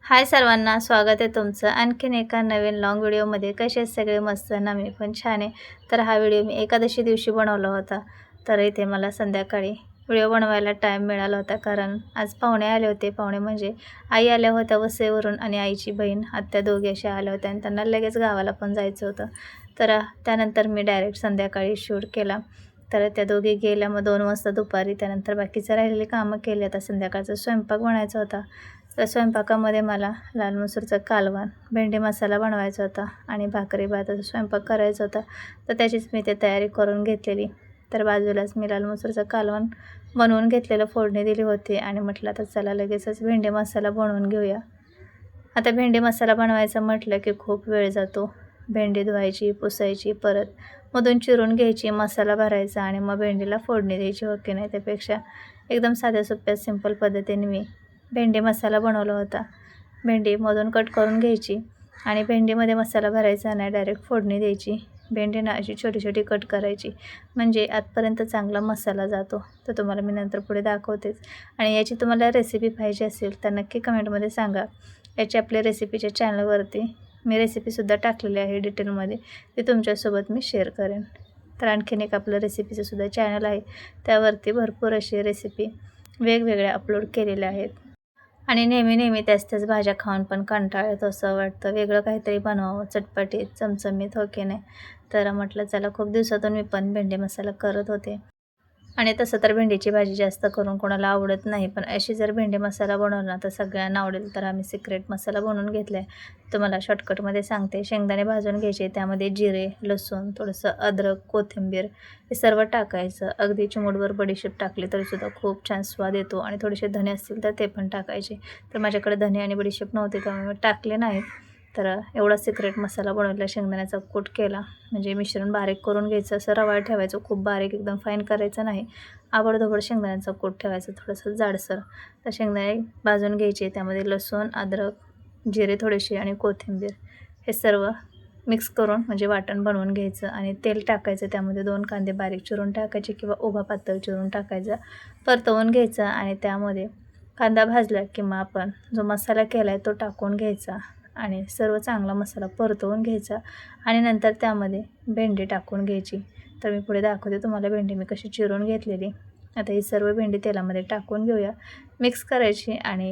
हाय सर्वांना, स्वागत आहे तुमचं आणखीन एका नवीन लाँग व्हिडिओमध्ये. कसे आहेत सगळे? मस्त ना? मी पण छान आहे. तर हा व्हिडिओ मी एकादशी दिवशी बनवला होता. तर इथे मला संध्याकाळी व्हिडिओ बनवायला टाईम मिळाला होता, कारण आज पाहुणे आले होते. पाहुणे म्हणजे आई आल्या होत्या वसईवरून आणि आईची बहीण आत्या दोघी अशा आल्या होत्या आणि त्यांना लगेच गावाला पण जायचं होतं. तर त्यानंतर मी डायरेक्ट संध्याकाळी शूट केला. तर त्या दोघी गेल्या मग 2 वाजता दुपारी. त्यानंतर बाकीचं राहिलेली कामं केली. आता संध्याकाळचा स्वयंपाक बनायचा होता. तर स्वयंपाकामध्ये मला लाल मसूरचं कालवण, भेंडी मसाला बनवायचा होता आणि भाकरी भाताचा स्वयंपाक करायचा होता. तर त्याचीच मी ते तयारी करून घेतलेली. तर बाजूलाच मी लाल मसूरचं कालवण बनवून घेतलेलं, फोडणी दिली होती आणि म्हटलं आता चला लगेचच भेंडी मसाला बनवून घेऊया. आता भेंडी मसाला बनवायचं म्हटलं की खूप वेळ जातो. भेंडी धुवायची, पुसायची, परत मधून चिरून घ्यायची, मसाला भरायचा आणि मग भेंडीला फोडणी द्यायची. हो की नाही? त्यापेक्षा एकदम साध्या सोप्या सिंपल पद्धतीने मी भेंडी मसाला बनवला होता. भेंडी मधून कट करून घ्यायची आणि भेंडीमध्ये मसाला भरायचा नाही, डायरेक्ट फोडणी द्यायची. भेंडीना अशी छोटी छोटी कट करायची, म्हणजे आतपर्यंत चांगला मसाला जातो. तर तुम्हाला मी नंतर पुढे दाखवतेच. आणि याची तुम्हाला रेसिपी पाहिजे असेल तर नक्की कमेंटमध्ये सांगा. याची आपल्या रेसिपीच्या चॅनलवरती मी रेसिपीसुद्धा टाकलेली आहे डिटेलमध्ये, ते तुमच्यासोबत मी शेअर करेन. तर आणखीन एक आपलं रेसिपीचंसुद्धा चॅनल आहे, त्यावरती भरपूर अशी रेसिपी वेगवेगळ्या अपलोड केलेल्या आहेत. आणि नेहमी त्याच भाज्या खाऊन पण कंटाळा येतो, असं वाटतं वेगळं काहीतरी बनवावं, चटपटीत, चमचमीत. हो की नाही? तर म्हटलं चला, खूप दिवसातून मी पण भेंडी मसाला करत होते. आणि तसं तर भेंडीची भाजी जास्त करून कोणाला आवडत नाही, पण अशी जर भेंडी मसाला बनवला तर सगळ्यांना आवडेल. तर आम्ही सिक्रेट मसाला बनवून घेतला आहे. तुम्हाला शॉर्टकटमध्ये सांगते. शेंगदाणे भाजून घ्यायचे, त्यामध्ये जिरे, लसूण, थोडंसं अद्रक, कोथिंबीर हे सर्व टाकायचं. अगदी चिमूटभर बडीशेप टाकली तरीसुद्धा खूप छान स्वाद येतो आणि थोडेसे धने असतील तर ते पण टाकायचे. तर माझ्याकडे धने आणि बडीशेप नव्हते त्यामुळे मी टाकले नाहीत. तर एवढा सिक्रेट मसाला बनवला. शेंगदाण्याचा कूट केला, म्हणजे मिश्रण बारीक करून घ्यायचं. असं रवाळ ठेवायचं, खूप बारीक एकदम फाईन करायचं नाही. आवडधोबड शेंगदाण्याचा कूट ठेवायचं, थोडंसं जाडसर. तर शेंगदाणे भाजून घ्यायचे, त्यामध्ये लसूण, अद्रक, जिरे थोडेसे आणि कोथिंबीर हे सर्व मिक्स करून म्हणजे वाटण बनवून घ्यायचं. आणि तेल टाकायचं, त्यामध्ये 2 कांदे बारीक चिरून टाकायचे किंवा उभा पातळ चिरून टाकायचा. परतवून घ्यायचा आणि त्यामध्ये कांदा भाजला की मग आपण जो मसाला केला आहे तो टाकून घ्यायचा आणि सर्व चांगला मसाला परतवून घ्यायचा आणि नंतर त्यामध्ये भेंडी टाकून घ्यायची. तर मी पुढे दाखवते तुम्हाला भेंडी मी कशी चिरून घेतलेली. आता ही सर्व भेंडी तेलामध्ये टाकून घेऊया, मिक्स करायची आणि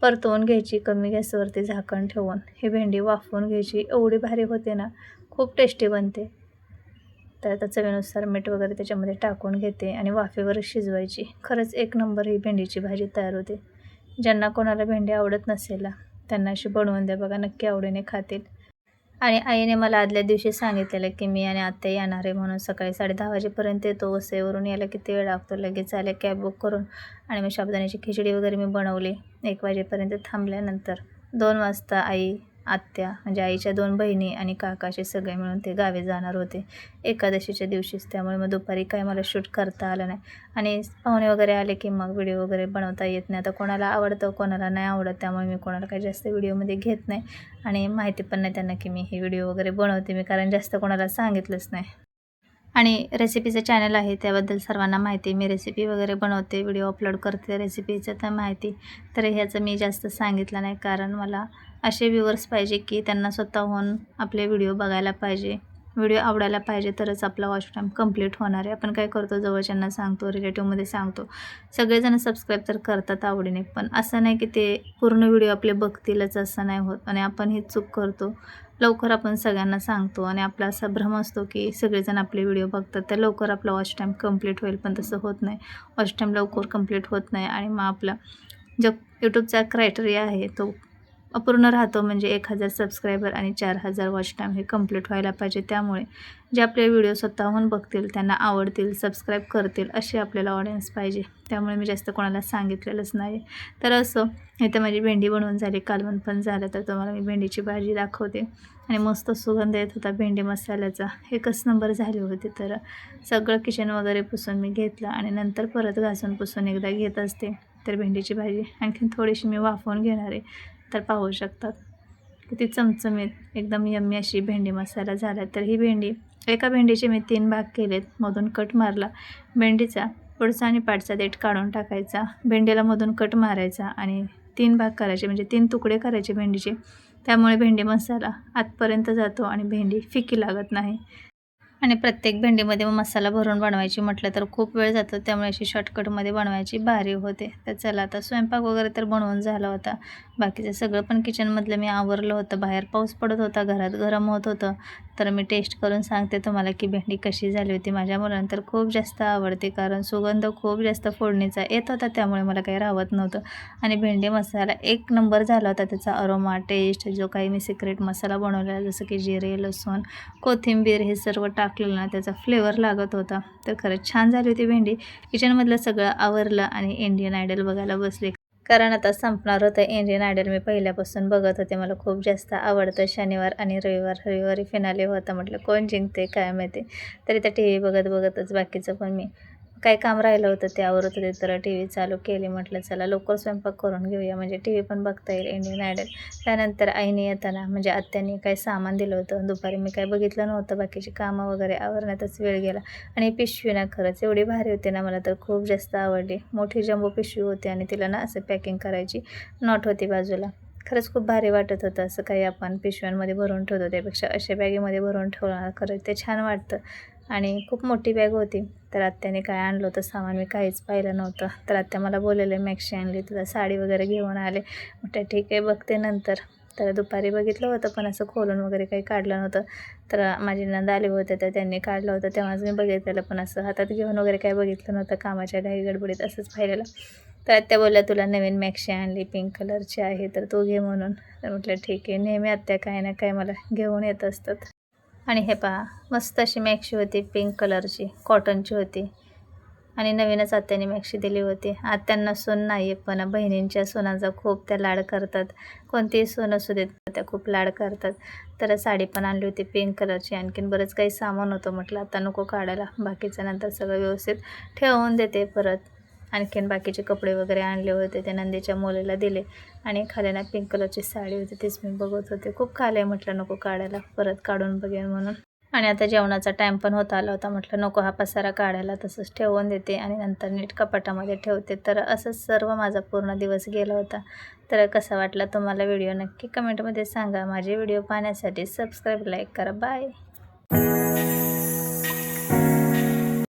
परतवून घ्यायची. कमी गॅसवरती झाकण ठेवून ही भेंडी वाफवून घ्यायची. एवढी भारी होते ना, खूप टेस्टी बनते. तर आता चवीनुसार मीठ वगैरे त्याच्यामध्ये टाकून घेते आणि वाफेवर शिजवायची. खरंच एक नंबर ही भेंडीची भाजी तयार होते. ज्यांना कोणाला भेंडी आवडत नसेल त्यांना अशी बनवून द्या बघा, नक्की आवडीने खातील. आणि आईने मला आदल्या दिवशी सांगितलेलं की मी आणि आत्या येणार आहे म्हणून. सकाळी 10:30 वाजेपर्यंत येतो. वसईवरून यायला किती वेळ लागतो, लगेच आले कॅब बुक करून. आणि मग साबुदाण्याची खिचडी वगैरे मी बनवली. 1 वाजेपर्यंत थांबल्यानंतर 2 वाजता आई, आत्या म्हणजे आईच्या 2 बहिणी आणि काकाचे सगळे मिळून ते गावी जाणार होते एकादशीच्या दिवशीच. त्यामुळे मग दुपारी काय मला शूट करता आलं नाही. आणि पाहुणे वगैरे आले की मग व्हिडिओ वगैरे बनवता येत नाही. आता कोणाला आवडतं, कोणाला नाही आवडत, त्यामुळे मी कोणाला काही जास्त व्हिडिओमध्ये घेत नाही आणि माहिती पण नाही त्यांना की मी हे व्हिडिओ वगैरे बनवते मी, कारण जास्त कोणाला सांगितलंच नाही. आणि रेसिपीचं चॅनल आहे त्याबद्दल सर्वांना माहिती. मी रेसिपी वगैरे बनवते, व्हिडिओ अपलोड करते रेसिपीचं, तर माहिती. तर ह्याचं मी जास्त सांगितलं नाही, कारण मला असे व्ह्यूअर्स पाहिजे की त्यांना स्वतःहून आपले व्हिडिओ बघायला पाहिजे, व्हिडिओ आवडायला पाहिजे, तरच आपला वॉच टाईम कंप्लीट होणार आहे. आपण काय करतो, जवळच्यांना सांगतो, रिलेटिव्हमध्ये सांगतो, सगळेजण सबस्क्राईब तर करतात आवडीने, पण असं नाही की ते पूर्ण व्हिडिओ आपले बघतीलच, असं नाही होत. आणि आपण ही चूक करतो. लवकर आपण सगळ्यांना सांगतो आणि आपला असा भ्रम असतो की सगळेजण आपले व्हिडिओ बघतात तर लवकर आपला वॉच टाईम कंप्लीट होईल, पण तसं होत नाही. वॉच टाईम लवकर कंप्लीट होत नाही आणि मग आपला जो यूट्यूबचा क्रायटेरिया आहे तो अपूर्ण राहतो, म्हणजे 1000 सबस्क्रायबर आणि 4000 वॉच टाईम हे कंप्लीट व्हायला पाहिजे. त्यामुळे जे आपले व्हिडिओ स्वतःहून बघतील, त्यांना आवडतील, सबस्क्राईब करतील असे आपल्याला ऑडियन्स पाहिजे. त्यामुळे मी जास्त कोणाला सांगितलेलंच नाही. तर असं इथं माझी भेंडी बनवून झाली, कालवण पण झालं. तर तुम्हाला मी भेंडीची भाजी दाखवते. आणि मस्त सुगंध येत होता भेंडी मसाल्याचा, एकच नंबर झाली होती. तर सगळं किचन वगैरे पुसून मी घेतलं आणि नंतर परत घासून पुसून एकदा घेत असते. तर भेंडीची भाजी आणखीन थोडीशी मी वाफवून घेणार आहे. तर पाहू शकतात किती चमचमीत एकदम यम्मी अशी भेंडी मसाला झाला. तर ही भेंडी, एका भेंडीचे मी 3 भाग केलेत, मधून कट मारला. भेंडीचा पुढचा आणि पाठचा देठ काढून टाकायचा, भेंडीला मधून कट मारायचा आणि 3 भाग करायचे, म्हणजे 3 तुकडे करायचे भेंडीचे. त्यामुळे भेंडी मसाला आतपर्यंत जातो आणि भेंडी फिकी लागत नाही. आणि प्रत्येक भेंडीमध्ये मसाला भरून बनवायची म्हटलं तर खूप वेळ जातो. त्यामुळे अशी शॉर्टकटमध्ये बनवायची भारी होते. तर चला, आता स्वयंपाक वगैरे तर बनवून झाला होता. बाकीचं सगळं पण किचनमधलं मी आवरलं होतं. बाहेर पाऊस पडत होता, घरात गरम होत होतं. तर मी टेस्ट करून सांगते तुम्हाला की भेंडी कशी झाली होती. माझ्या मुलांना तर खूप जास्त आवडते, कारण सुगंध खूप जास्त फोडणीचा येत होता. त्यामुळे मला काही राहत नव्हतं. आणि भेंडी मसाला एक नंबर झाला होता. त्याचा अरोमा, टेस्ट, जो काही मी सिक्रेट मसाला बनवलेला, जसं की जिरे, लसूण, कोथिंबीर हे सर्व टाकलेलं ना, त्याचा फ्लेवर लागत होता. तर खरंच छान झाली होती भेंडी. किचनमधलं सगळं आवरलं आणि इंडियन आयडल बघायला बसले, कारण आता संपणार होतं इंडियन आयडल. मी पहिल्यापासून बघत होते, मला खूप जास्त आवडतं. शनिवार आणि रविवारी फिनाले होता. म्हटलं कोण जिंकते काय माहिती. तरी त्या टी व्ही बघतच बाकीचं पण मी काय काम राहिलं होतं ते आवरत होते. तर टी व्ही चालू केली. म्हटलं चला लवकर स्वयंपाक करून घेऊया, म्हणजे टी व्ही पण बघता येईल इंडियन आयडल. त्यानंतर आईने येताना, म्हणजे आत्याने काही सामान दिलं होतं. दुपारी मी काय बघितलं नव्हतं, बाकीची कामं वगैरे आवरण्यातच वेळ गेला. आणि पिशवी ना खरंच एवढी भारी होती ना, मला तर खूप जास्त आवडली. मोठी जम्बो पिशवी होती आणि तिला ना असं पॅकिंग करायची नॉट होती बाजूला. खरंच खूप भारी वाटत होतं. असं काही आपण पिशव्यांमध्ये भरून ठेवतो त्यापेक्षा अशा बॅगेमध्ये भरून ठेवणार खरंच ते छान वाटतं. आणि खूप मोठी बॅग होती. तर आत्याने काय आणलं होतं सामान मी काहीच पाहिलं नव्हतं. तर आत्या मला बोललेले मॅक्सी आणली, तुला साडी वगैरे घेऊन आले. म्हटलं ठीक आहे, बघते नंतर. तर दुपारी बघितलं होतं, पण असं खोलून वगैरे काही काढलं नव्हतं. तर माझी नंद आले होते, तर त्यांनी काढलं होतं तेव्हाच मी बघितलेलं, पण असं हातात घेऊन वगैरे काही बघितलं नव्हतं. कामाच्या घाई गडबडीत असंच पाहिलेलं. तर आत्या बोलल्या तुला नवीन मॅक्सी आणली, पिंक कलरची आहे, तर तू घे म्हणून. तर म्हटलं ठीक आहे. नेहमी आत्या काही ना काही मला घेऊन येत असतात. आणि हे पहा, मस्त अशी मॅक्सी होती, पिंक कलरची, कॉटनची होती. आणि नवीनच आत्याने मॅक्सी दिली होती. आत्यांना सून नाही आहे, पण बहिणींच्या सुनांचा खूप त्या लाड करतात. कोणतीही सून असू देत, त्या खूप लाड करतात. तर साडी पण आणली होती पिंक कलरची. आणखीन बरंच काही सामान होतं. म्हटलं आता नको काढायला, बाकीचं नंतर सगळं व्यवस्थित ठेवून देते परत. आणखीन बाकीचे कपडे वगैरे आणले होते, ते नंदीच्या मुलीला दिले. आणि खाली ना पिंक कलरची साडी होती, तीच मी बघत होते. खूप खाली, म्हटलं नको काढायला, परत काढून बघेन म्हणून. आणि आता जेवणाचा टाईम पण होत आला होता. म्हटलं नको हा पसारा काढायला, तसंच ठेवून देते आणि नंतर नीट कपाटामध्ये ठेवते. तर असंच सर्व माझा पूर्ण दिवस गेला होता. तर कसा वाटला तुम्हाला व्हिडिओ नक्की कमेंटमध्ये सांगा. माझे व्हिडिओ पाहण्यासाठी सबस्क्राईब, लाईक करा. बाय.